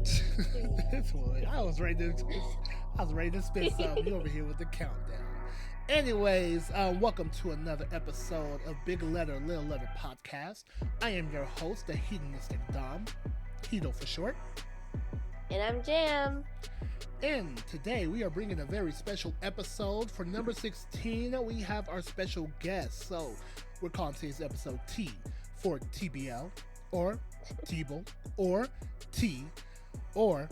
Boy, I was ready to spit something. You over here with the countdown. Anyways, welcome to another episode of Big Letter, Little Letter podcast. I am your host, the hedonistic Dom, Hedo for short. And I'm Jam. And today we are bringing a very special episode. For number 16, we have our special guest. So we're calling today's episode T for TeeBL, or TeeBL, or T, or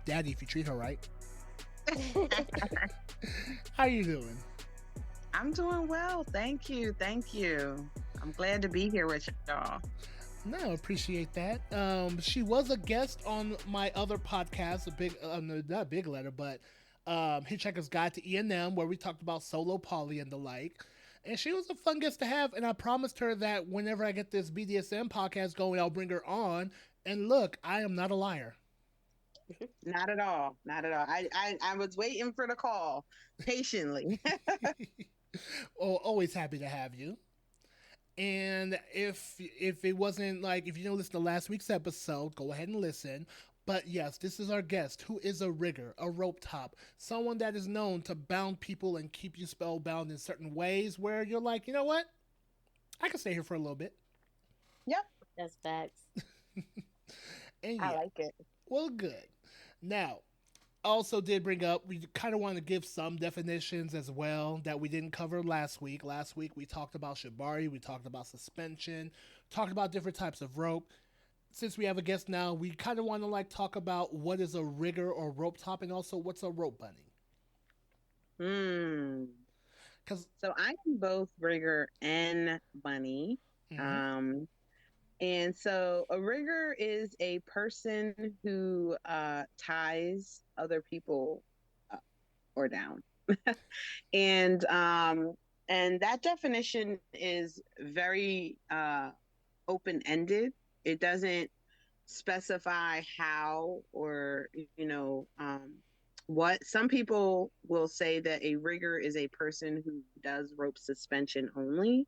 Daddy if you treat her right. How you doing? I'm doing well. Thank you. Thank you. I'm glad to be here with y'all. No, appreciate that. She was a guest on my other podcast, a big, no, not Big Letter, but Hitchhiker's Guide to E&M, where we talked about solo poly and the like. And she was a fun guest to have, and I promised her that whenever I get this BDSM podcast going, I'll bring her on. And look, I am not a liar. Not at all. Not at all. I was waiting for the call patiently. Oh, always happy to have you. And if it wasn't like, if you didn't listen to last week's episode, go ahead and listen. But yes, this is our guest, who is a rigger, a rope top, someone that is known to bound people and keep you spellbound in certain ways where you're like, you know what? I can stay here for a little bit. Yep. That's facts. And yeah, I like it. well, good. Now, also did bring up, we kind of want to give some definitions as well that we didn't cover last week. Last week we talked about shibari, we talked about suspension, talked about different types of rope. Since we have a guest now, we kind of want to like talk about what is a rigger or rope top, and also what's a rope bunny. Hmm. Because So I am both rigger and bunny. mm-hmm, Um, and so a rigger is a person who ties other people up or down. and and that definition is very open-ended. It doesn't specify how or what. Some people will say that a rigger is a person who does rope suspension only,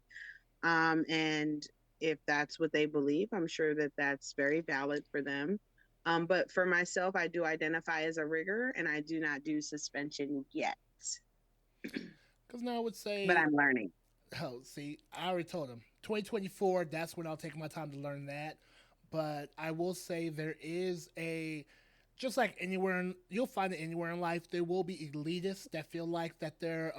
and if that's what they believe, I'm sure that that's very valid for them. But for myself, I do identify as a rigger, and I do not do suspension yet, because now I would but say, I'm learning. oh, see, I already told him 2024. That's when I'll take my time to learn that. But I will say there is a, just like anywhere you'll find it anywhere in life, there will be elitists that feel like that their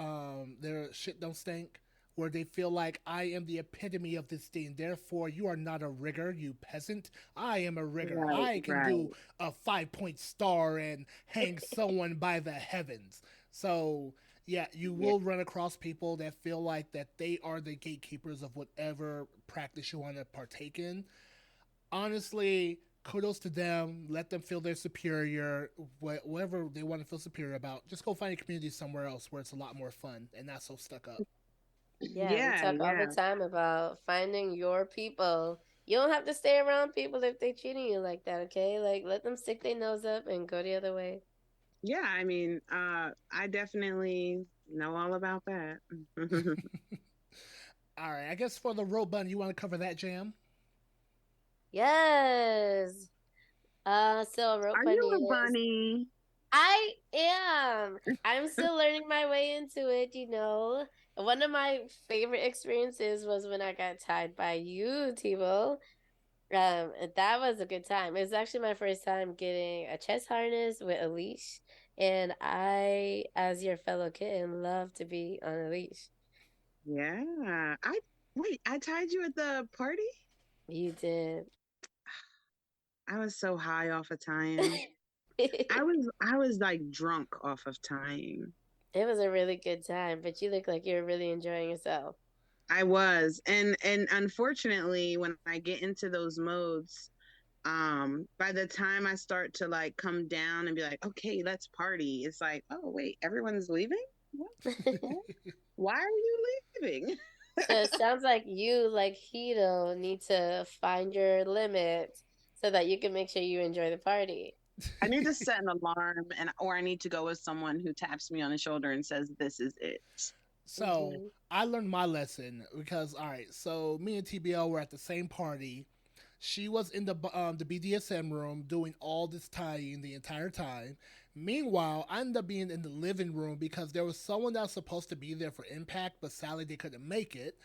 shit don't stink, where they feel like I am the epitome of this thing, therefore you are not a rigger, you peasant. I am a rigger, Right, I can right. do a 5 point star and hang someone by the heavens. So yeah, you Yeah. will run across people that feel like that they are the gatekeepers of whatever practice you want to partake in. Honestly, kudos to them. Let them feel they're superior. Whatever they want to feel superior about, just go find a community somewhere else where it's a lot more fun and not so stuck up. Yeah, we Yeah, talk all the yeah. time about finding your people. You don't have to stay around people if they're treating you like that, okay? Like, let them stick their nose up and go the other way. Yeah, I mean, I definitely know all about that. All right, I guess for the rope bun, you want to cover that, Jam? Yes. So rope Are bunny you a is. bunny? I am. I'm still learning my way into it, One of my favorite experiences was when I got tied by you, Tebow. That was a good time. It was actually my first time getting a chest harness with a leash, and I, as your fellow kitten, love to be on a leash. Yeah. I tied you at the party? You did. I was so high off of tying. I was like drunk off of tying. It was a really good time, but you look like you're really enjoying yourself. I was. And unfortunately when I get into those modes, by the time I start to like come down and be like, okay, let's party, it's like, oh wait, everyone's leaving? What? Why are you leaving? So it sounds like you, like Hedo, need to find your limit so that you can make sure you enjoy the party. I need to set an alarm, and or I need to go with someone who taps me on the shoulder and says, "This is it." So I learned my lesson because all right, so me and TBL were at the same party. She was in the BDSM room doing all this tying the entire time. Meanwhile, I ended up being in the living room because there was someone that was supposed to be there for Impact, but sadly they couldn't make it.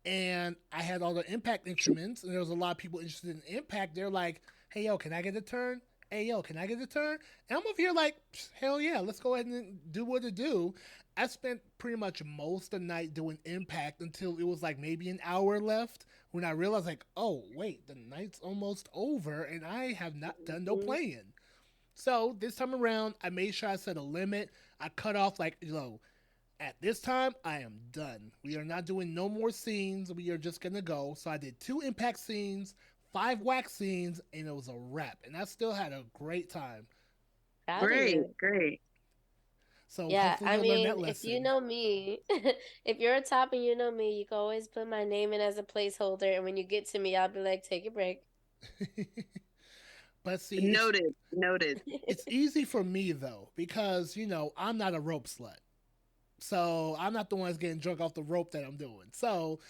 And I had all the Impact instruments, and there was a lot of people interested in Impact. They're like, "Hey yo, can I get a turn? Hey yo, can I get a turn?" And I'm over here like, "Hell yeah, let's go ahead and do what to do." I spent pretty much most of the night doing Impact until it was like maybe an hour left when I realized like, oh wait, the night's almost over and I have not done no Mhm. playing. So this time around, I made sure I set a limit. I cut off like, at this time I am done. We are not doing no more scenes. We are just gonna go. So I did 2 Impact scenes, 5 wax scenes, and it was a wrap. And I still had a great time. Proud of Great, you. great. So Yeah, hopefully I you'll learn that mean, if you lesson. know me, if you're a top and you know me, you can always put my name in as a placeholder. And when you get to me, I'll be like, take a break. But see, Noted, noted. it's easy for me though because I'm not a rope slut. So I'm not the one that's getting drunk off the rope that I'm doing. So,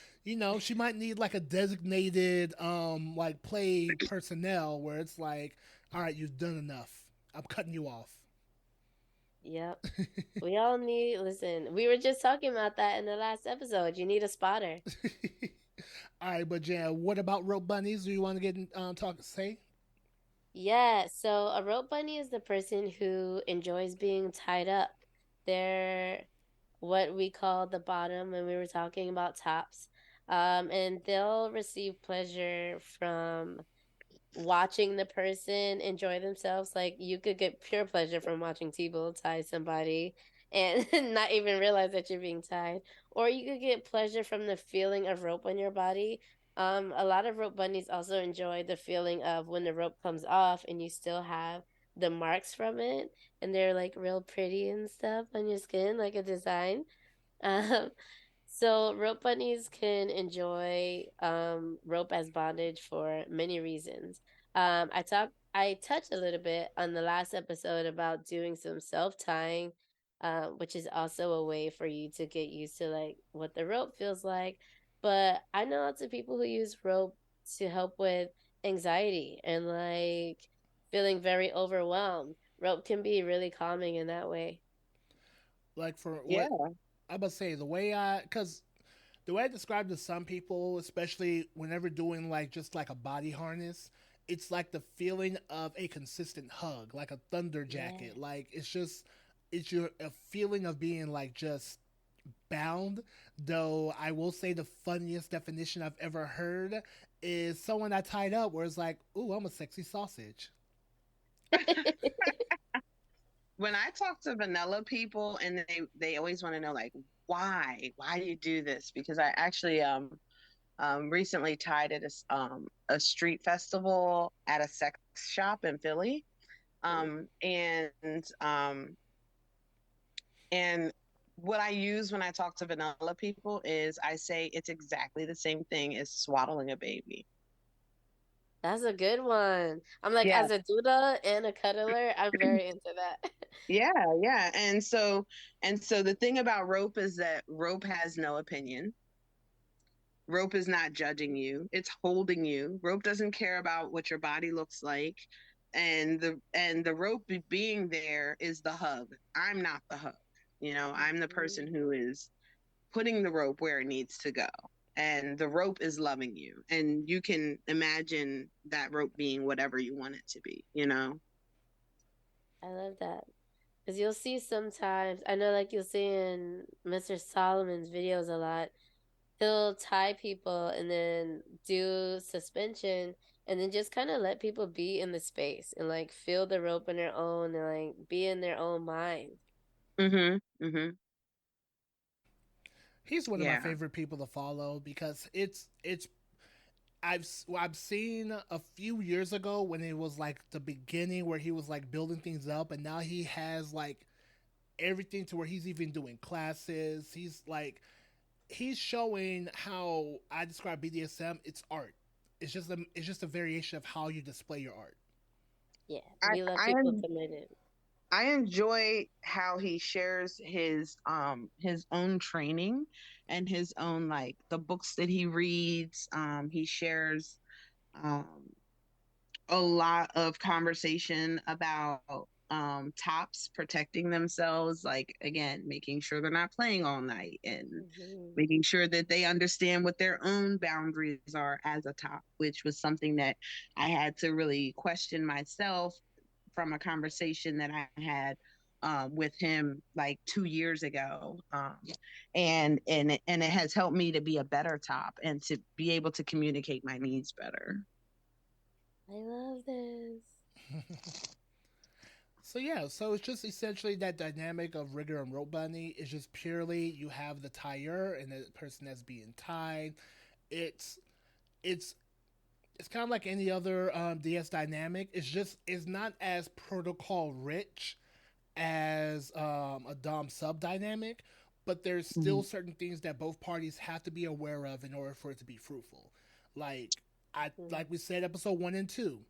she might need like a designated like play personnel where it's like, all right, you've done enough. I'm cutting you off. Yep. We all need, listen, we were just talking about that in the last episode. You need a spotter. All right, but Jan, what about rope bunnies? Do you want to get talk say? Yeah, so a rope bunny is the person who enjoys being tied up. They're what we call the bottom when we were talking about tops. And they'll receive pleasure from watching the person enjoy themselves. Like you could get pure pleasure from watching TeeBL tie somebody and not even realize that you're being tied. Or you could get pleasure from the feeling of rope on your body. A lot of rope bunnies also enjoy the feeling of when the rope comes off and you still have the marks from it, and they're like real pretty and stuff on your skin, like a design. Um, so rope bunnies can enjoy rope as bondage for many reasons. I touched a little bit on the last episode about doing some self tying, which is also a way for you to get used to like what the rope feels like. But I know lots of people who use rope to help with anxiety and like feeling very overwhelmed. Rope can be really calming in that way. Like for what Yeah. I about to say, because the way I describe to some people, especially whenever doing like just like a body harness, it's like the feeling of a consistent hug, like a thunder Yeah. jacket. Like it's your a feeling of being like just bound. Though I will say the funniest definition I've ever heard is someone I tied up where it's like, "Ooh, I'm a sexy sausage." When I talk to vanilla people and they always want to know like why do you do this? Because I actually recently tied at a street festival at a sex shop in Philly. Um, and um, and what I use when I talk to vanilla people is I say it's exactly the same thing as swaddling a baby. That's a good one. I'm like, Yeah, as a doula and a cuddler, I'm very into that. yeah, yeah. And so the thing about rope is that rope has no opinion. Rope is not judging you. It's holding you. Rope doesn't care about what your body looks like. And the rope being there is the hug. I'm not the hug. I'm the person Mhm. who is putting the rope where it needs to go. And the rope is loving you. And you can imagine that rope being whatever you want it to be? I love that. Because you'll see sometimes, I know like you'll see in Mr. Solomon's videos a lot, he'll tie people and then do suspension and then just kind of let people be in the space and like feel the rope on their own and like be in their own mind. Mm-hmm. Mm-hmm. He's one of my Yeah. favorite people to follow because it's I've seen a few years ago when it was like the beginning where he was like building things up, and now he has like everything to where he's even doing classes. He's showing how I describe BDSM. It's art. It's just a variation of how you display your art. Yeah. I, We love I people committed. I enjoy how he shares his own training and his own like the books that he reads. He shares um a lot of conversation about tops protecting themselves, like again making sure they're not playing all night and Mhm. making sure that they understand what their own boundaries are as a top, which was something that I had to really question myself from a conversation that I had with him like 2 years ago, and it has helped me to be a better top and to be able to communicate my needs better. I love this. So yeah, so it's just essentially that dynamic of rigger and rope bunny is just purely you have the tire and the person that's being tied. It's it's it's kind of like any other DS dynamic. It's not as protocol rich as a Dom sub dynamic, but there's still Mm-hmm. certain things that both parties have to be aware of in order for it to be fruitful. Like we said, episode 1 and 2,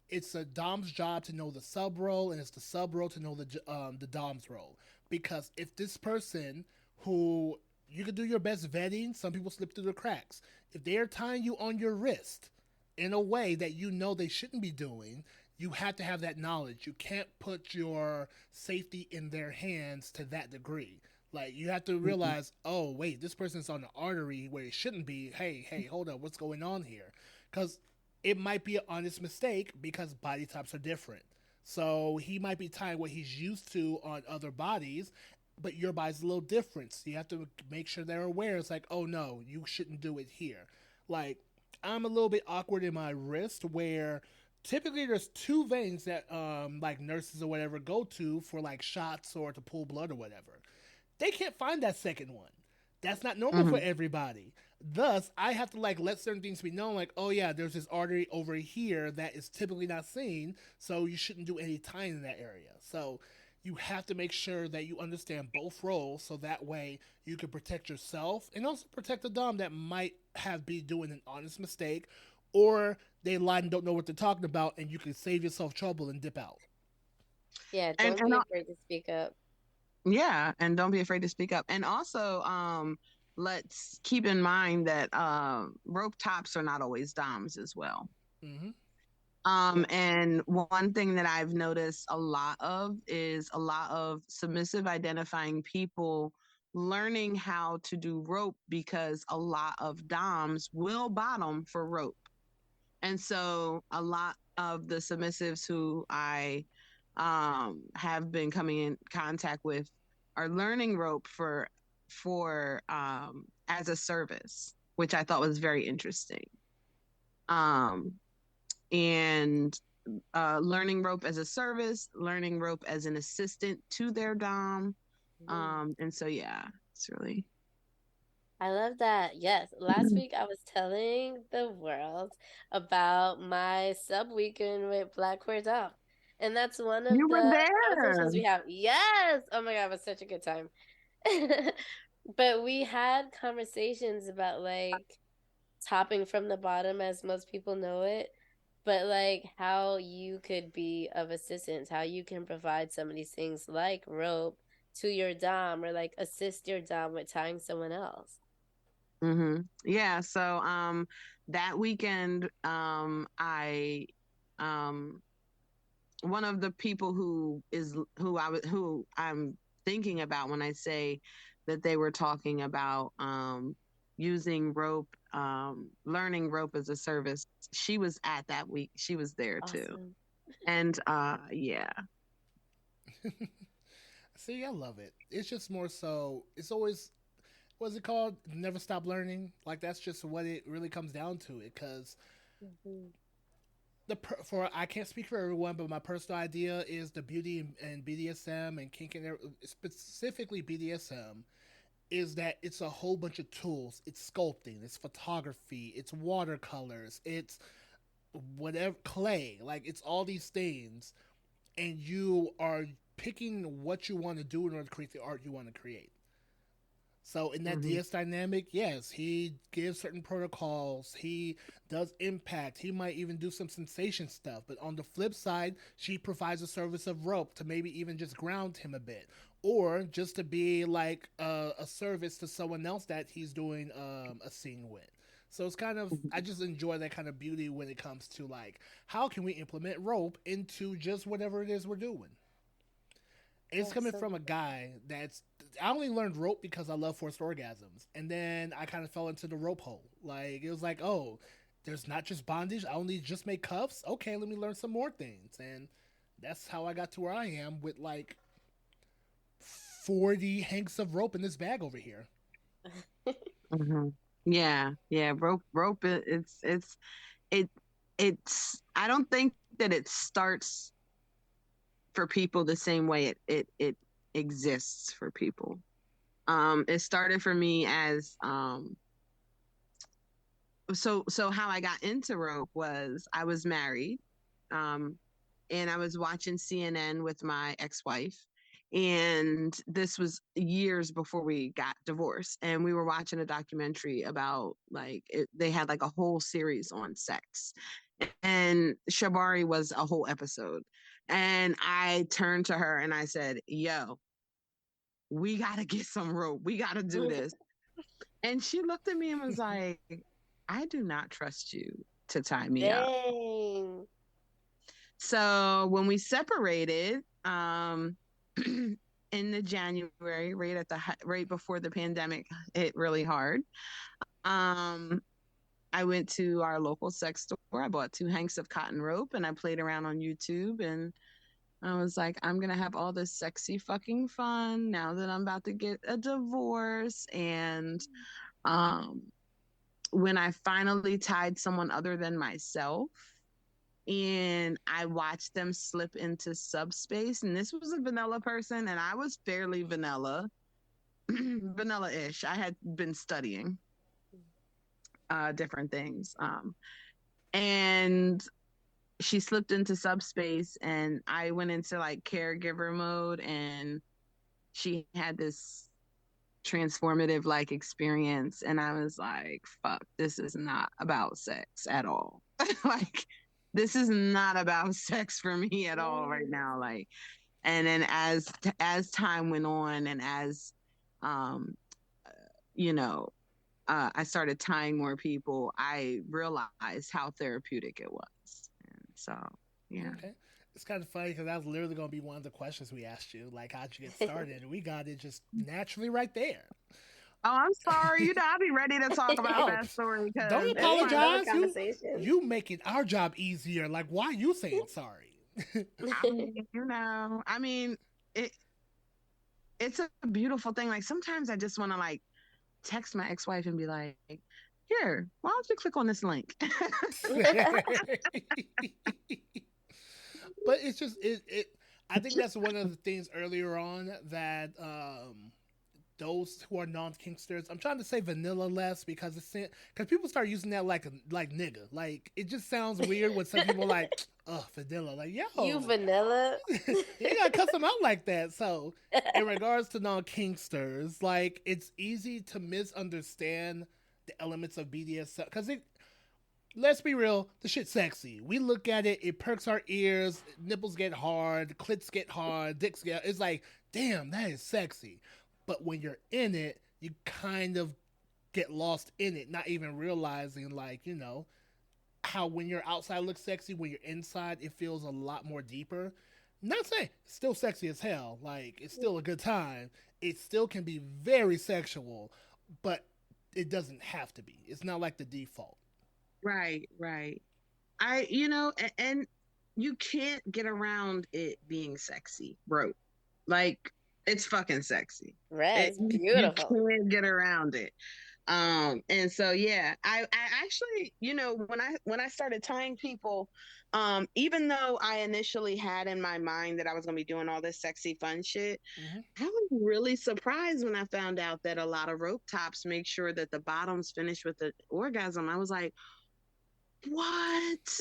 it's a Dom's job to know the sub role, and it's the sub role to know the Dom's role. Because if this person who you could do your best vetting, some people slip through the cracks. If they are tying you on your wrist in a way that you know they shouldn't be doing, you have to have that knowledge. You can't put your safety in their hands to that degree. Like you have to Mm-hmm. realize, oh wait, this person's on the artery where it shouldn't be. Hey, hold up, what's going on here? Because it might be an honest mistake because body types are different. So he might be tying what he's used to on other bodies, but your body's a little different. So you have to make sure they're aware. It's like, oh no, you shouldn't do it here. Like I'm a little bit awkward in my wrist where typically there's two veins that like nurses or whatever go to for like shots or to pull blood or whatever. They can't find that second one. That's not normal for Mm-hmm. everybody. Thus, I have to like let certain things be known, like, oh yeah, there's this artery over here that is typically not seen, so you shouldn't do any tying in that area. So you have to make sure that you understand both roles, so that way you can protect yourself and also protect the dom that might have be doing an honest mistake, or they lie and don't know what they're talking about, and you can save yourself trouble and dip out. Yeah, and don't and be afraid to speak up. Yeah, and don't be afraid to speak up. And also, let's keep in mind that rope tops are not always doms as well. Mm-hmm. Yeah. And one thing that I've noticed a lot of is a lot of submissive identifying people learning how to do rope because a lot of doms will bottom for rope. And so a lot of the submissives who I have been coming in contact with are learning rope for as a service, which I thought was very interesting. Um, and learning rope as a service, learning rope as an assistant to their dom. Mhm. And so yeah, it's really. I love that. Yes. Last week I was telling the world about my sub weekend with Black Queer Dom. And that's one of You were the there. conversations we have. Yes. Oh my God, it was such a good time. But we had conversations about like topping from the bottom as most people know it, but like how you could be of assistance, how you can provide some of these things like rope to your dom or like assist your dom with tying someone else. Yeah. So that weekend, I um one of the people who I'm thinking about when I say that they were talking about using rope, learning rope as a service. She was at that week. She was there too. Awesome. And yeah. See, I love it. It's just more so. It's always what's it called? Never stop learning. Like that's just what it really comes down to. It because Mhm. for I can't speak for everyone, but my personal idea is the beauty and BDSM and kink and specifically BDSM is that it's a whole bunch of tools. It's sculpting, it's photography, it's watercolors, it's whatever clay. Like it's all these things, and you are picking what you want to do in order to create the art you want to create. So in that Hmm. DS dynamic, yes, he gives certain protocols. He does impact. He might even do some sensation stuff. But on the flip side, she provides a service of rope to maybe even just ground him a bit, or just to be like a service to someone else that he's doing a scene with. So it's kind of, I just enjoy that kind of beauty when it comes to like, how can we implement rope into just whatever it is we're doing? It's coming from a Absolutely. guy that's, I only learned rope because I love forced orgasms. And then I kind of fell into the rope hole. Like, it was like, oh, there's not just bondage. I only just make cuffs. Okay, let me learn some more things. And that's how I got to where I am with like 40 hanks of rope in this bag over here. Hmm. Yeah, yeah. Rope. It, it's. I don't think that it starts for people the same way it exists for people. It started for me as so how I got into rope was I was married, um, and I was watching CNN with my ex-wife. And this was years before we got divorced. And we were watching a documentary about like they had like a whole series on sex. And Shabari was a whole episode. And I turned to her and I said, Yo, we gotta get some rope. We gotta do this. And she looked at me and was like, I do not trust you to tie me up. Dang. So when we separated, in the January, right before the pandemic hit really hard, um, I went to our local sex store. I bought 2 hanks of cotton rope and I played around on YouTube, and I was like, I'm gonna have all this sexy fucking fun now that I'm about to get a divorce. And um, when I finally tied someone other than myself, and I watched them slip into subspace. And this was a vanilla person, and I was fairly vanilla, vanilla ish. I had been studying different things. And she slipped into subspace, and I went into like caregiver mode, and she had this transformative like experience. And I was like, fuck, this is not about sex at all. Like, this is not about sex for me at all right now. Like, and then as time went on, and as um you know I started tying more people, I realized how therapeutic it was. And so yeah. Okay. It's kind of funny because that was literally going to be one of the questions we asked you. Like, how'd you get started? And we got it just naturally right there. Oh, I'm sorry. I'll be ready to talk about Oh, that story don't because Let's it's get into funny. the apologize. conversation. You making our job easier. Like, why are you saying sorry? I mean, I mean, it it's a beautiful thing. Like, sometimes I just want to like text my ex-wife and be like, here, why don't you click on this link? But it's just it. I think that's one of the things earlier on that those who are non-kinksters. I'm trying to say vanilla less because it's because people start using that like nigga. Like it just sounds weird when some people are like, oh, vanilla. Like, You yo, vanilla. you ain't gotta cuss them out like that. So in regards to non-kinksters, like it's easy to misunderstand the elements of BDSM because it. Let's be real, the shit's sexy. We look at it, it perks our ears, nipples get hard, clits get hard, dicks get. It's like, damn, that is sexy. But when you're in it, you kind of get lost in it, not even realizing, like, how when you're outside looks sexy, when you're inside, it feels a lot more deeper. Not saying it's still sexy as hell, like, it's still a good time. It still can be very sexual, but it doesn't have to be. It's not like the default. Right, right. And you can't get around it being sexy, bro. Like, it's fucking sexy. Red is You beautiful. can't get around it. And so yeah, I actually, when I started tying people, even though I initially had in my mind that I was gonna be doing all this sexy fun shit, Mm-hmm. I was really surprised when I found out that a lot of rope tops make sure that the bottoms finish with the orgasm. I was like, what?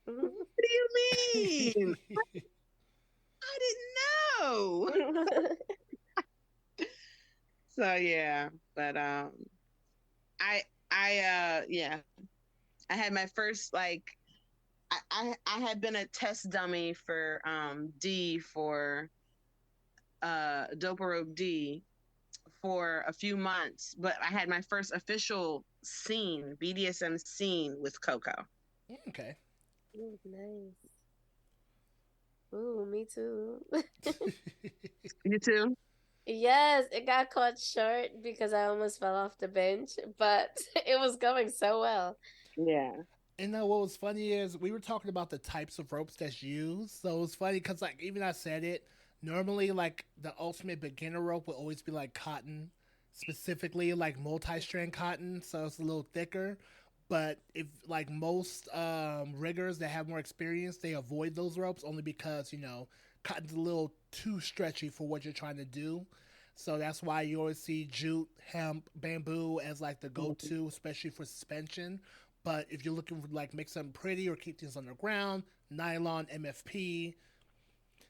What do you mean? I didn't know. So yeah, but I yeah, I had my first like I had been a test dummy for D for Dope Rope D, for a few months, but I had my first official scene, BDSM scene with Coco. Okay. Ooh, nice. Ooh, me too. You too? Yes, it got cut short because I almost fell off the bench, but it was going so well. Yeah. And what was funny is we were talking about the types of ropes that's used. So it was funny because like even I said it. Normally, like the ultimate beginner rope will always be like cotton, specifically like multi-strand cotton, so it's a little thicker. But if like most riggers that have more experience, they avoid those ropes only because cotton's a little too stretchy for what you're trying to do. So that's why you always see jute, hemp, bamboo as like the go-to, especially for suspension. But if you're looking for like make something pretty or keep things underground, nylon, MFP.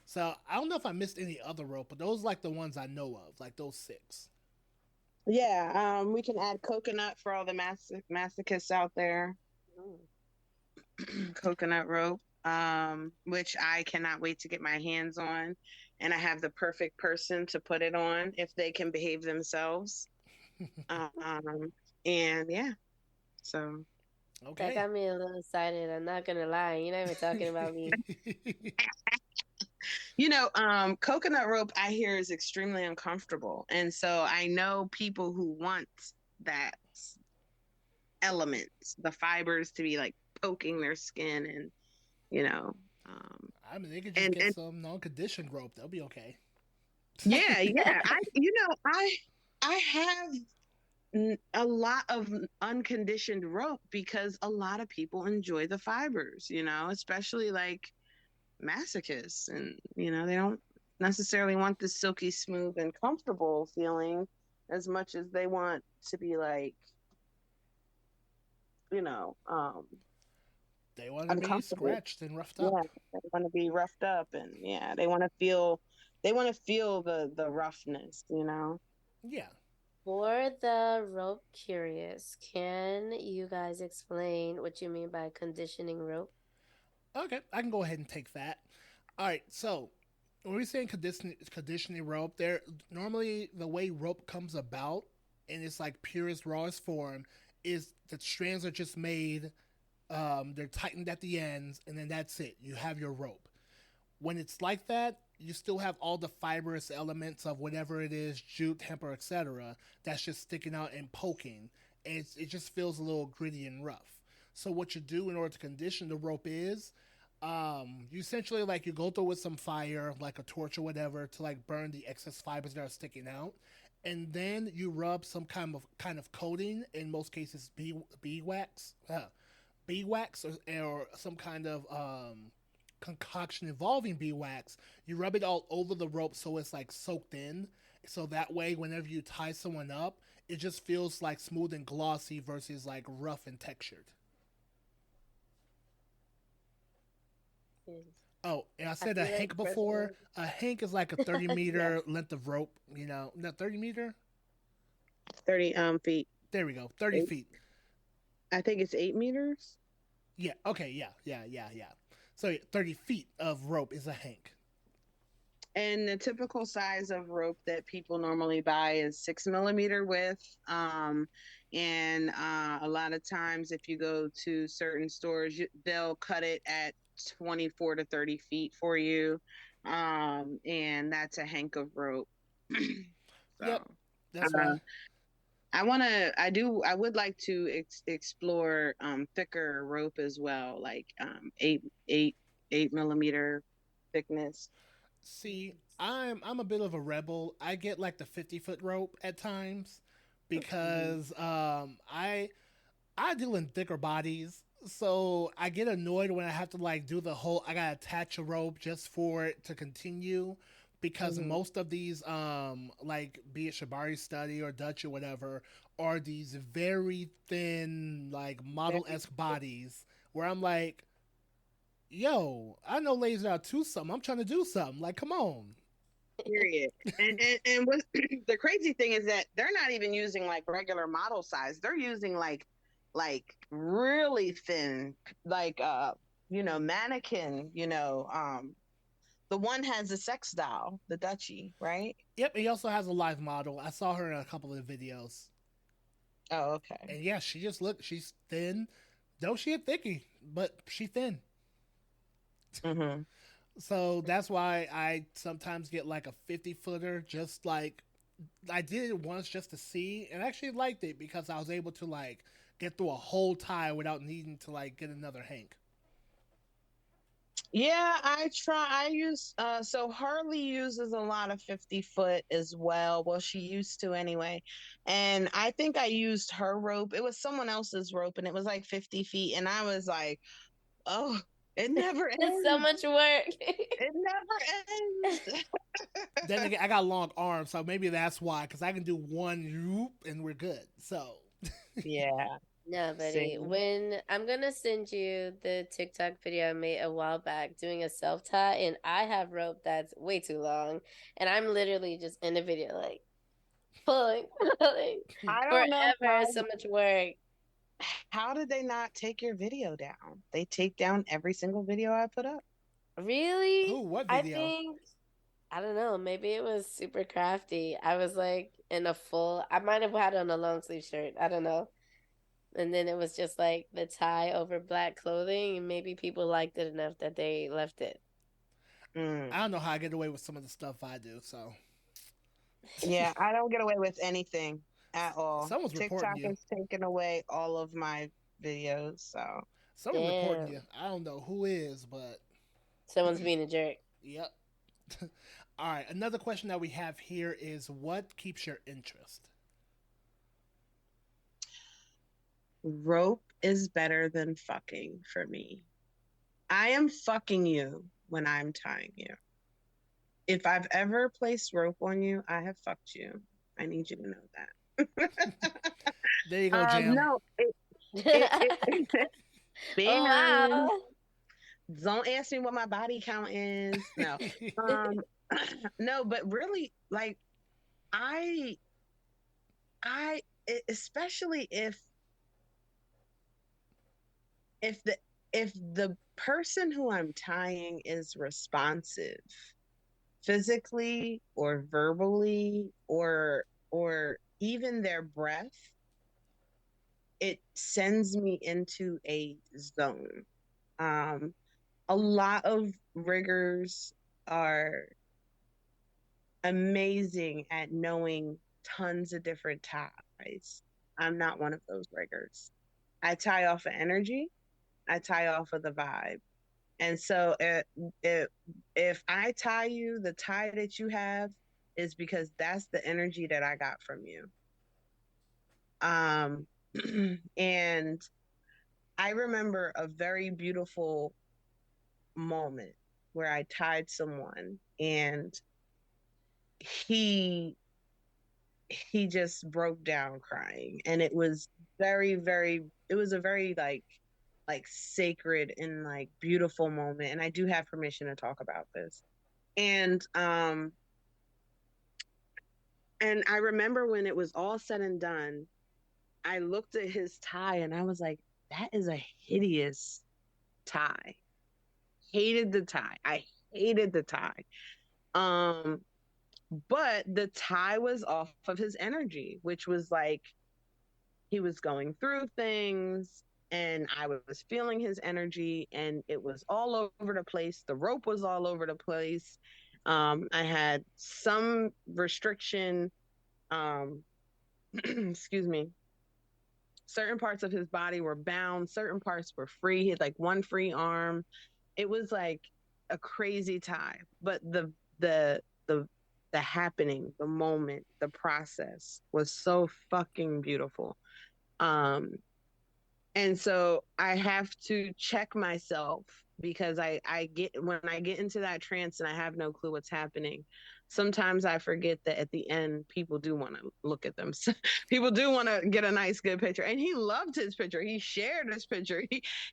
So I don't know if I missed any other rope, but those like the ones I know of, like those six. Yeah, we can add coconut for all the masochists out there. Ooh. Coconut rope, which I cannot wait to get my hands on. And I have the perfect person to put it on if they can behave themselves. And yeah, so. That Okay. got me a little excited. I'm not gonna lie. You're not even talking about me. Coconut rope I hear is extremely uncomfortable. And so I know people who want that element, the fibers to be like poking their skin and, you know, I mean, they could just get and some non-conditioned rope. They'll be okay. yeah, yeah. I have a lot of unconditioned rope because a lot of people enjoy the fibers, especially like masochists, and they don't necessarily want the silky smooth and comfortable feeling as much as they want to be like They want to be uncomfortable. scratched and roughed Yeah, up. they want to be roughed up, and yeah, they want to feel the roughness. Yeah. For the rope curious, can you guys explain what you mean by conditioning rope? Okay, I can go ahead and take that. All right. So when we're saying conditioning rope, there normally the way rope comes about in its like purest rawest form is the strands are just made. They're tightened at the ends, and then that's it. You have your rope. When it's like that, you still have all the fibrous elements of whatever it is, jute, hemp, or etc. That's just sticking out and poking. And it just feels a little gritty and rough. So what you do in order to condition the rope is, you essentially like you go through with some fire, like a torch or whatever, to like burn the excess fibers that are sticking out, and then you rub some kind of coating. In most cases, beeswax or some kind of concoction involving beeswax. You rub it all over the rope so it's like soaked in. So that way, whenever you tie someone up, it just feels like smooth and glossy versus like rough and textured. Oh, and I I said a feel like hank before. personally, A hank is like a 30 yes, meter length of rope, not 30 meter? 30 feet. There we go, 30 Eight, feet. I think it's 8 meters. Yeah, okay, yeah. So 30 feet of rope is a hank. And the typical size of rope that people normally buy is 6 millimeter width. And a lot of times, if you go to certain stores, they'll cut it at 24 to 30 feet for you. And that's a hank of rope. Yep, So, that's uh, right. I would like to explore thicker rope as well, like 8 millimeter thickness. See, I'm a bit of a rebel. I get like the 50-foot rope at times Mhm. because I deal in thicker bodies. So I get annoyed when I have to like do the whole I gotta attach a rope just for it to continue because Mhm. most of these like be it Shibari study or Dutch or whatever are these very thin like model Very esque bodies where I'm like, yo, I know ladies are to something. I'm trying to do something. Like, come on. period. And what the crazy thing is that they're not even using like regular model size. They're using like really thin, like mannequin, The one has a sex doll, the Dutchie, right? Yep, he also has a live model. I saw her in a couple of videos. Oh, okay. And yeah, she's thin. Though she a thickie, but she thin. Mm-hmm. So that's why I sometimes get like a 50-footer, just like I did it once just to see, and I actually liked it because I was able to like get through a whole tie without needing to like get another hank. Yeah, I use so Harley uses a lot of 50-foot as well. Well, she used to anyway. And I think I used her rope. It was someone else's rope and it was like 50 feet. And I was like, oh, it never It's so ends. much work. It never ends. Then again, I got long arms, so maybe that's why, because I can do one whoop and we're good. So Yeah. No, buddy. Same. When I'm gonna send you the TikTok video I made a while back doing a self tie, and I have rope that's way too long, and I'm literally just in the video like pulling, pulling I don't know forever. So much work. how did they not take your video down? They take down every single video I put up. Really? ooh, what I video? think I don't know. Maybe it was super crafty. I was like in a full. I might have had on a long sleeve shirt. I don't know. And then it was just like the tie over black clothing, and maybe people liked it enough that they left it. Mm. I don't know how I get away with some of the stuff I do. So Yeah, I don't get away with anything at all. someone's reporting TikTok you. has taken away all of my videos, so Someone's reporting Damn. you. I don't know who is, but Someone's being a jerk. yep. All right. Another question that we have here is, what keeps your interest? rope is better than fucking for me. I am fucking you when I'm tying you. If I've ever placed rope on you, I have fucked you. I need you to know that. There you go, Jam. No, Oh wow. don't ask me what my body count is. No, um, no, but really, like, I, especially if the if the person who I'm tying is responsive physically or verbally or even their breath, it sends me into a zone. Um, a lot of riggers are amazing at knowing tons of different ties. I'm not one of those riggers. I tie off of energy. I tie off of the vibe. And so if I tie you, the tie that you have is because that's the energy that I got from you. And I remember a very beautiful moment where I tied someone and he he just broke down crying, and it was it was a very like sacred and like beautiful moment, and I do have permission to talk about this. And I remember when it was all said and done, I looked at his tie and I was like, that is a hideous tie. Hated the tie. I hated the tie. But the tie was off of his energy, which was like he was going through things and I was feeling his energy and it was all over the place. The rope was all over the place. I had some restriction, excuse me. Certain parts of his body were bound, certain parts were free. He had like one free arm. It was like a crazy time. But the happening, the moment, the process was so fucking beautiful. Um, and so I have to check myself because I get when I get into that trance and I have no clue what's happening. Sometimes I forget that at the end people do want to look at them. People do want to get a nice good picture. And he loved his picture. He shared his picture.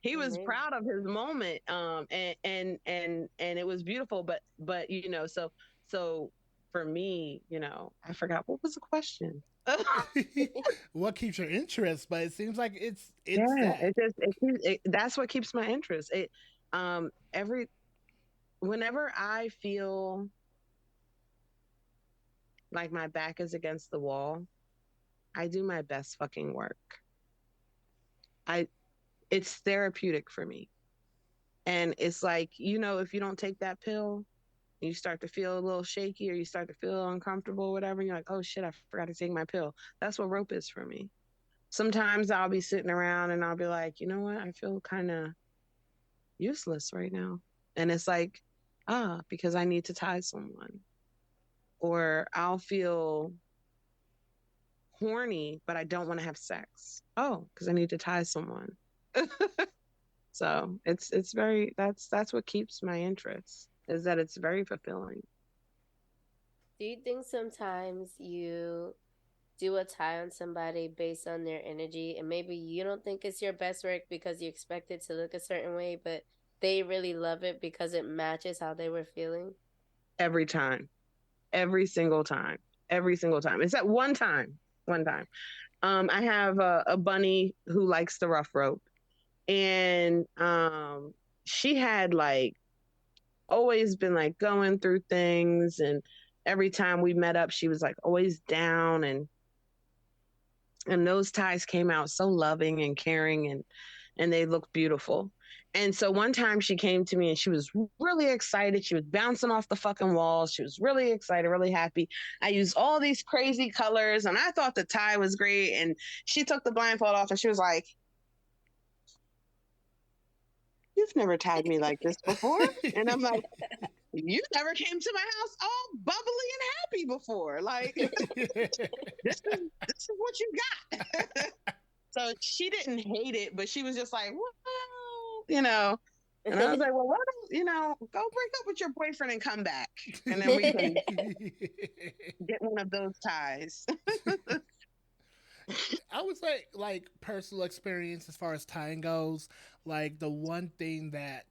He was proud of his moment. And it was beautiful. But you know, so for me, you know, I forgot what was the question. What keeps your interest? But it seems like it's Yeah, that. that's what keeps my interest. Every whenever I feel like my back is against the wall, I do my best fucking work. I It's therapeutic for me. And it's like, if you don't take that pill, you start to feel a little shaky or you start to feel uncomfortable or whatever, you're like, oh shit, I forgot to take my pill. That's what rope is for me. Sometimes I'll be sitting around and I'll be like, you know what? I feel kind of useless right now. And it's like, because I need to tie someone. Or I'll feel horny, but I don't want to have sex. Oh, because I need to tie someone. So it's very that's what keeps my interest, is that it's very fulfilling. Do you think sometimes you do a tie on somebody based on their energy, and maybe you don't think it's your best work because you expect it to look a certain way, but they really love it because it matches how they were feeling? Every time. Every single time. Every single time. Except one time. One time. I have a bunny who likes the rough rope. And she had like always been like going through things, and every time we met up she was like always down, and those ties came out so loving and caring, and they looked beautiful. And so one time she came to me and she was really excited. She was bouncing off the fucking walls. She was really excited, really happy. I used all these crazy colors and I thought the tie was great. And she took the blindfold off and she was like, you've never tied me like this before. And I'm like, you never came to my house all bubbly and happy before. Like, this is what you got. So she didn't hate it, but she was just like, well. And I was like, well, why don't, go break up with your boyfriend and come back. And then we can get one of those ties. I would say, like, personal experience as far as tying goes, like, the one thing that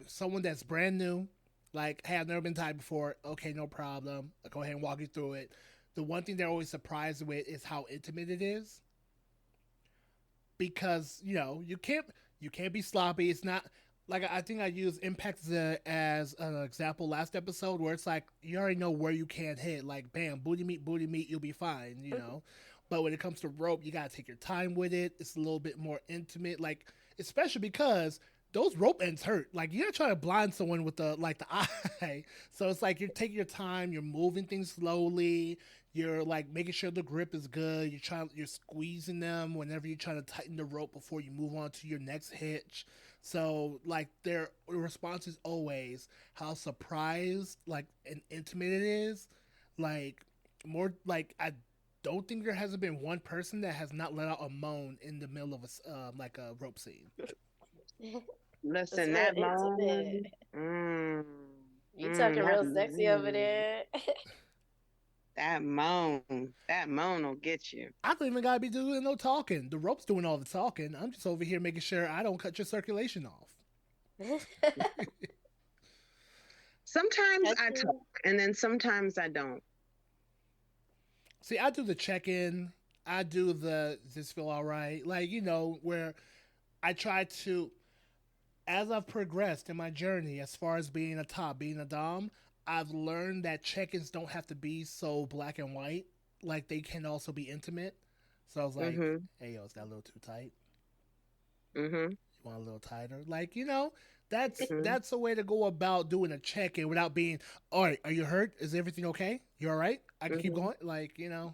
someone that's brand new, like, hey, I've never been tied before, okay, no problem. I'll go ahead and walk you through it. The one thing they're always surprised with is how intimate it is. Because, you can't be sloppy. It's not like, I think I used impact as an example last episode, where it's like you already know where you can't hit. Like, bam, booty meat, you'll be fine. But when it comes to rope, you gotta take your time with it. It's a little bit more intimate, like, especially because those rope ends hurt. Like, you're not trying to blind someone with the eye. So it's like you're taking your time, you're moving things slowly, you're like making sure the grip is good. You're squeezing them whenever you're trying to tighten the rope before you move on to your next hitch. So, like, their response is always how surprised, like, and intimate it is. Like, more like, I don't think there hasn't been one person that has not let out a moan in the middle of like a rope scene. Listen, That's that real moan. intimate. You talking That real sexy over moan. there. That moan. That moan will get you. I don't even gotta be doing no talking. The rope's doing all the talking. I'm just over here making sure I don't cut your circulation off. Sometimes I talk, and then sometimes I don't. See, I do the check in. I do the does this feel all right? Like, where I try to, as I've progressed in my journey as far as being a top, being a dom, I've learned that check ins don't have to be so black and white. Like, they can also be intimate. So I was like, hey, yo, it's got a little too tight. You want a little tighter? Like, that's a way to go about doing a check in without being, all right, are you hurt? Is everything okay? You all right? I can keep going? Like. I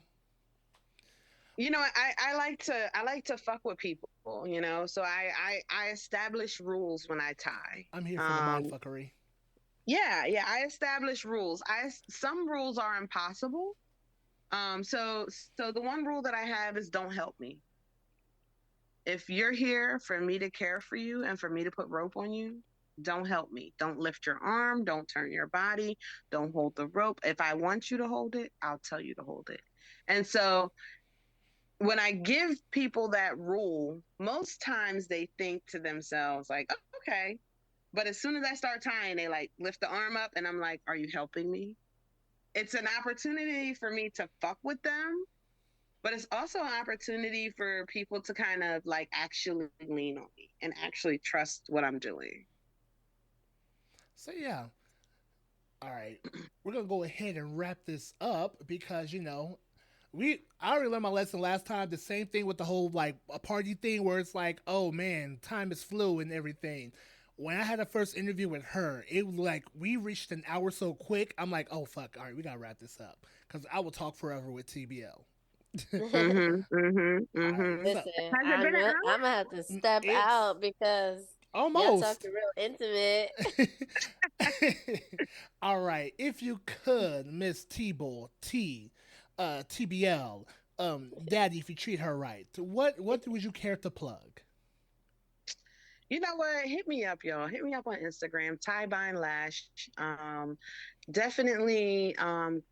like to fuck with people, so I establish rules when I tie. I'm here for the mind fuckery. Yeah, I establish rules. Some rules are impossible. So the one rule that I have is don't help me. If you're here for me to care for you and for me to put rope on you, don't help me. Don't lift your arm, don't turn your body, don't hold the rope. If I want you to hold it, I'll tell you to hold it. And so when I give people that rule, most times they think to themselves, like, oh, okay. But as soon as I start tying, they like lift the arm up and I'm like, are you helping me? It's an opportunity for me to fuck with them, but it's also an opportunity for people to kind of like actually lean on me and actually trust what I'm doing. So yeah, all right, we're gonna go ahead and wrap this up because I already learned my lesson last time. The same thing with the whole like a party thing where it's like, oh man, time is flew and everything. When I had a first interview with her, it was like we reached an hour so quick. I'm like, oh fuck, all right, we gotta wrap this up because I will talk forever with TBL. All right, so Listen, Has it been an I'm gonna have to step it's out because y'all almost. talking real intimate. All right, if you could, Miss T-Ball, TBL, Daddy, if you treat her right, what would you care to plug? You know what? Hit me up, y'all. Hit me up on Instagram, TieBindLash. Definitely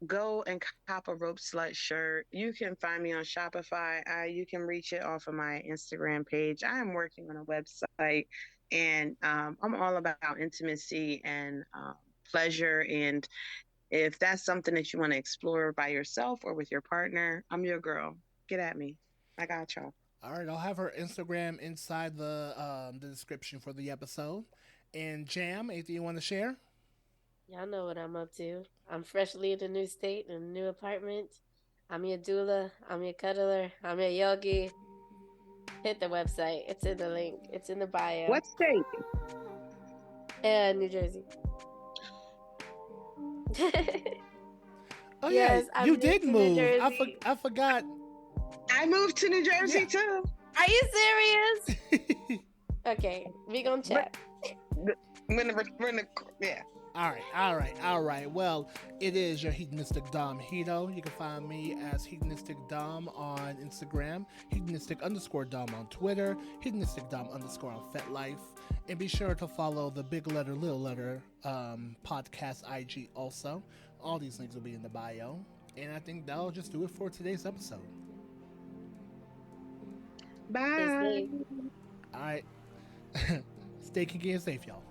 go and cop a rope slut shirt. You can find me on Shopify. You can reach it off of my Instagram page. I am working on a website, and I'm all about intimacy and pleasure. And if that's something that you want to explore by yourself or with your partner, I'm your girl. Get at me. I got y'all. All right, I'll have her Instagram inside the description for the episode. And Jam, anything you want to share? Y'all know what I'm up to. I'm freshly in a new state, in a new apartment. I'm your doula. I'm your cuddler. I'm your yogi. Hit the website. It's in the link. It's in the bio. What state? And New Jersey. Oh Yes, yeah, I'm you new did to New move. Jersey. I forgot. I moved to New Jersey Yeah. too. Are you serious? Okay, we gonna chat. Yeah. All right. Well, it is your hedonistic Dom Hedo. You can find me as hedonistic Dom on Instagram, hedonistic_Dom on Twitter, hedonistic Dom underscore on FetLife, and be sure to follow the Big Letter Little Letter podcast IG also. All these links will be in the bio, and I think that'll just do it for today's episode. Bye. Stay safe. All right, stay kinky and safe, y'all.